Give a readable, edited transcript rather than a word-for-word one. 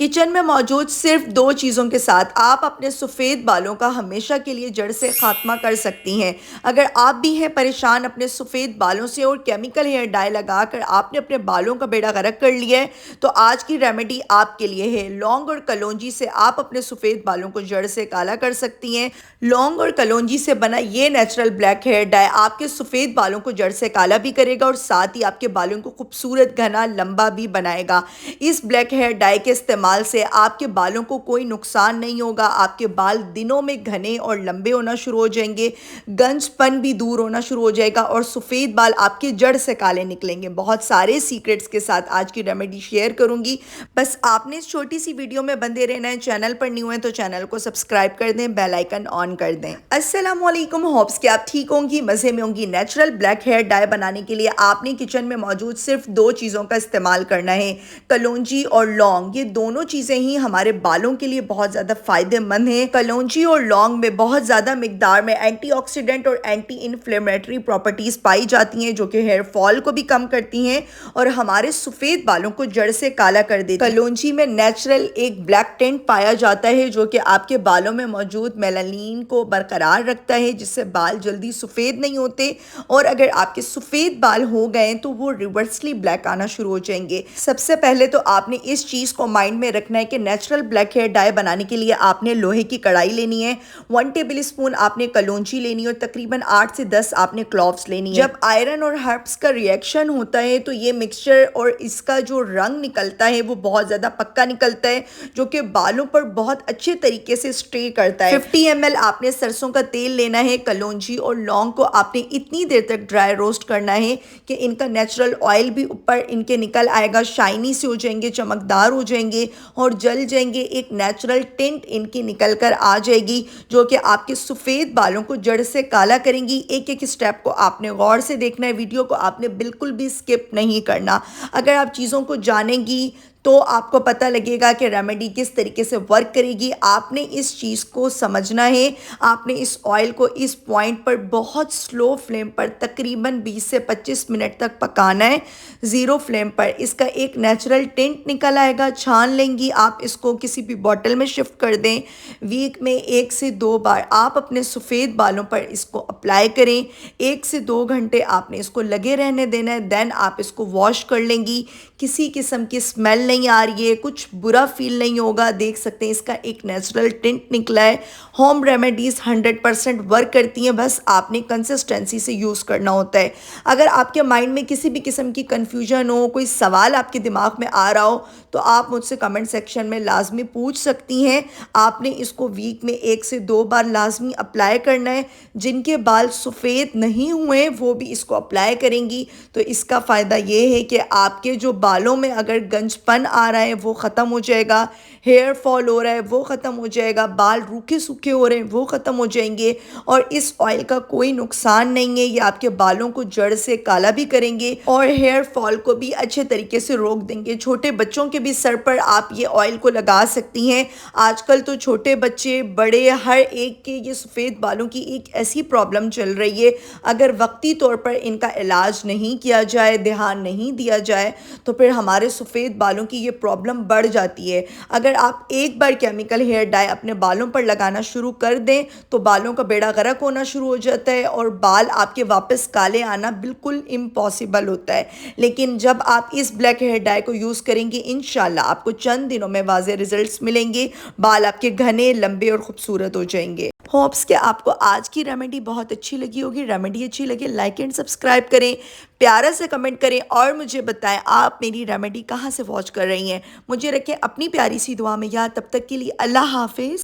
Kitchen में मौजूद सिर्फ 2 चीज़ों के साथ आप अपने सफ़ेद बालों का हमेशा के लिए जड़ से खात्मा कर सकती हैं। अगर आप भी हैं परेशान अपने सफ़ेद बालों से और केमिकल हेयर डाई लगाकर आपने अपने बालों का बेड़ा गर्क कर लिया है, तो आज की रेमेडी आपके लिए है। लौंग और कलौंजी से आप अपने सफ़ेद बालों को जड़ से काला कर सकती हैं। लौंग और कलौंजी से बना ये नेचुरल ब्लैक हेयर डाई आपके सफ़ेद बालों को जड़ से काला भी करेगा और साथ ही आपके बालों को खूबसूरत, घना, लंबा भी बनाएगा। इस ब्लैक हेयर डाई के इस्तेमाल से आपके बालों को कोई नुकसान नहीं होगा। आपके बाल दिनों में घने और लंबे होना शुरू हो जाएंगे, गंजपन भी दूर होना शुरू हो जाएगा और सफ़ेद बाल आपके जड़ से काले निकलेंगे। बहुत सारे सीक्रेट्स के साथ आज की रेमेडी शेयर करूंगी। बस आपने इस छोटी सी वीडियो में बंधे रहना है। चैनल पर न्यू है तो चैनल को सब्सक्राइब कर दें, बेल आइकन ऑन कर दें। अस्सलाम वालेकुम, होप्स कि आप ठीक होंगी, मज़े में होंगी। नेचुरल ब्लैक हेयर डाई बनाने के लिए आपने किचन में मौजूद सिर्फ 2 चीज़ों का इस्तेमाल करना है, कलौंजी और लौंग। ये दोनों चीज़ें ही हमारे बालों के लिए बहुत ज़्यादा फ़ायदेमंद हैं। कलौंजी और लौंग में बहुत ज़्यादा मिकदार में एंटीऑक्सीडेंट और एंटी इन्फ्लेमेटरी प्रॉपर्टीज़ पाई जाती हैं, जो कि हेयर फॉल को भी कम करती हैं और हमारे सफ़ेद बालों को जड़ से काला कर देती हैं। कलौंजी में नेचुरल एक ब्लैक टेंट पाया जाता है, जो कि आपके बालों में मौजूद मेलानिन को बरकरार रखता है, जिससे बाल जल्दी सफ़ेद नहीं होते और अगर आपके सफ़ेद बाल हो गए तो वो रिवर्सली ब्लैक आना शुरू हो जाएंगे। सबसे पहले तो आपने इस चीज़ को माइंड में रखना है कि नेचुरल ब्लैक हेयर डाई बनाने के लिए आपने लोहे की कढ़ाई लेनी है, 1 टेबल स्पून आपने कलौंजी लेनी है और तकरीबन 8 से 10 आपने क्लॉव्स लेनी है। जब आयरन और हर्ब्स का रिएक्शन होता है तो ये मिक्सचर और इसका जो रंग निकलता है वो बहुत ज़्यादा पक्का निकलता है, जो कि बालों पर बहुत अच्छे तरीके से स्टे करता है। 50 ml आपने सरसों का तेल लेना है। कलौंजी और लौंग को आपने इतनी देर तक ड्राई रोस्ट करना है कि इनका नेचुरल ऑयल भी ऊपर इनके निकल आएगा, शाइनी से हो जाएंगे, चमकदार हो जाएंगे और जल जाएंगे। एक नेचुरल टिंट इनकी निकल कर आ जाएगी, जो कि आपके सफ़ेद बालों को जड़ से काला करेंगी। एक एक स्टेप को आपने गौर से देखना है, वीडियो को आपने बिल्कुल भी स्किप नहीं करना। अगर आप चीज़ों को जानेंगी तो आपको पता लगेगा कि रेमेडी किस तरीके से वर्क करेगी। आपने इस चीज़ को समझना है। आपने इस ऑयल को इस पॉइंट पर बहुत स्लो फ्लेम पर तकरीबन 20 से 25 मिनट तक पकाना है, ज़ीरो फ्लेम पर। इसका एक नेचुरल टिंट निकल आएगा, छान लेंगी आप। इसको किसी भी बॉटल में शिफ्ट कर दें। वीक में 1 से 2 बार आप अपने सफ़ेद बालों पर इसको अप्लाई करें। 1 से 2 घंटे आपने इसको लगे रहने देना है, देन आप इसको वॉश कर लेंगी। किसी किस्म की स्मेल नहीं आ रही है, कुछ बुरा फील नहीं होगा। देख सकते हैं इसका एक नेचुरल टिंट निकला है। होम रेमेडीज़ 100% वर्क करती हैं, बस आपने कंसिस्टेंसी से यूज़ करना होता है। अगर आपके माइंड में किसी भी किस्म की कन्फ्यूजन हो, कोई सवाल आपके दिमाग में आ रहा हो, तो आप मुझसे कमेंट सेक्शन में लाजमी पूछ सकती हैं। आपने इसको वीक में 1 से 2 बार लाजमी अप्लाई करना है। जिनके बाल सफ़ेद नहीं हुए वो भी इसको अप्लाई करेंगी तो इसका फ़ायदा ये है कि आपके जो बालों में अगर गंजपन आ रहा है वो ख़त्म हो जाएगा, हेयर फॉल हो रहा है वो ख़त्म हो जाएगा, बाल रूखे सूखे हो रहे हैं वो ख़त्म हो जाएंगे और इस ऑयल का कोई नुकसान नहीं है। ये आपके बालों को जड़ से काला भी करेंगे और हेयर फॉल को भी अच्छे तरीके से रोक देंगे। छोटे बच्चों के भी सर पर आप ये ऑयल को लगा सकती हैं। आजकल तो छोटे बच्चे बड़े हर एक के ये सफ़ेद बालों की एक ऐसी प्रॉब्लम चल रही है, अगर वक्ती तौर पर इनका इलाज नहीं किया जाए, ध्यान नहीं दिया जाए तो फिर हमारे सफ़ेद बालों की ये प्रॉब्लम बढ़ जाती है। अगर आप एक बार केमिकल हेयर डाई अपने बालों पर लगाना शुरू कर दें तो बालों का बेड़ा गर्क होना शुरू हो जाता है और बाल आपके वापस काले आना बिल्कुल इम्पॉसिबल होता है। लेकिन जब आप इस ब्लैक हेयर डाई को यूज़ करेंगे इंशाल्लाह आपको चंद दिनों में वाज़े रिजल्ट्स मिलेंगे। बाल आपके घने, लंबे और खूबसूरत हो जाएंगे। होप्स कि आपको आज की रेमेडी बहुत अच्छी लगी होगी। रेमेडी अच्छी लगे लाइक एंड सब्सक्राइब करें, प्यारा से कमेंट करें और मुझे बताएं आप मेरी रेमेडी कहाँ से वॉच कर रही हैं। मुझे रखें अपनी प्यारी सी दुआ में याद। तब तक के लिए अल्लाह हाफिज़।